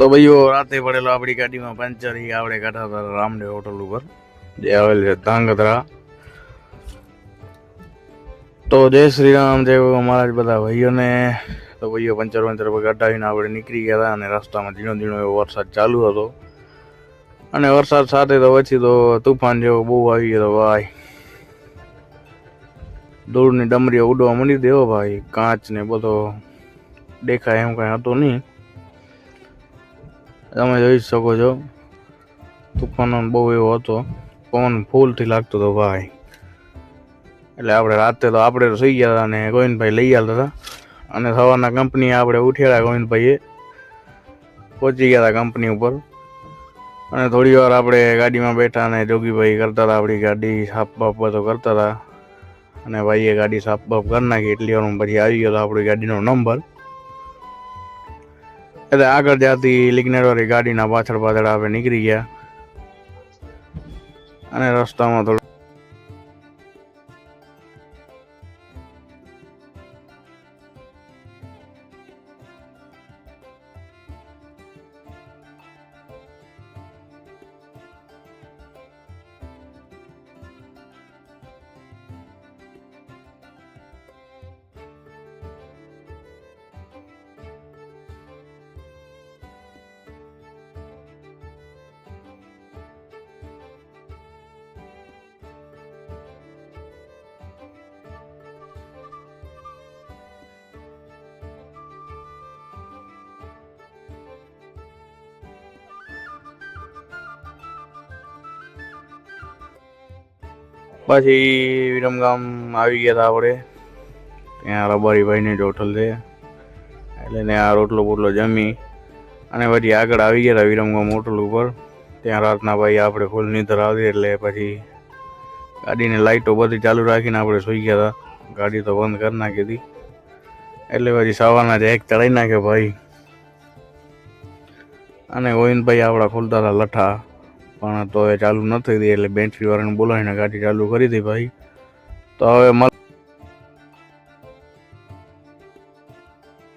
તો ભાઈઓ રાતે પડેલો આપણી ગાડીમાં પંચર ઈ આપણે કાઢા હતા રામદેવ હોટલ ઉપર જે આવેલ છે ધાંગધ્રા. તો જય શ્રી રામ, જય મહારાજ બધા ભાઈઓને. તો ભાઈઓ પંચર પર કઢાવીને આપણે નીકળી ગયા હતા અને રસ્તામાં ધીણો ધીણો એવો વરસાદ ચાલુ હતો અને વરસાદ સાથે તો પછી તો તુફાન જેવો બહુ આવી ગયો ભાઈ. ધૂળની ડમરીઓ ઉડવા મળી દેવો ભાઈ, કાચ ને બધો દેખાય એમ કઈ હતું નહીં. તમે જોઈ શકો છો તુફાન બહુ એવો હતો, પવન ફૂલથી લાગતો હતો ભાઈ. એટલે આપણે રાતે તો આપણે સુઈ ગયા હતા અને ગોવિંદભાઈ લઈ આવતા હતા અને સવારના કંપની આપણે ઉઠ્યા. ગોવિંદભાઈએ પહોંચી ગયા હતા કંપની ઉપર અને થોડી વાર આપણે ગાડીમાં બેઠા અને જોગીભાઈ કરતા હતા આપણી ગાડી સાફ બાફ બધો કરતા હતા અને ભાઈએ ગાડી સાફ બાફ કરી નાખી. એટલી વાર પછી આવી ગયો હતો આપણી ગાડીનો નંબર. એટલે આગળ જતી લિગ્નેટવાળી ગાડીના પાછળ આપણે નીકળી ગયા અને રસ્તામાં થોડું પછી વિરમગામ આવી ગયા હતા આપણે. ત્યાં રબારીભાઈની જ હોટલ છે એટલે ને આ રોટલો બોટલો જમી અને પછી આગળ આવી ગયા હતા વિરમગામ હોટલ ઉપર. ત્યાં રાતના ભાઈ આપણે ફૂલ નીંદર આવી એટલે પછી ગાડીની લાઇટો બધી ચાલુ રાખીને આપણે સૂઈ ગયા હતા. ગાડી તો બંધ કરી નાખી હતી એટલે પછી સવારના જ એક ચડાવી નાખ્યો ભાઈ. અને ગોવિંદભાઈ આપણા ખોલતા હતા લઠ્ઠા, પણ તો એ ચાલુ ન થઈ હતી એટલે બેટરી વાળાને બોલાવીને ગાડી ચાલુ કરી હતી ભાઈ. તો હવે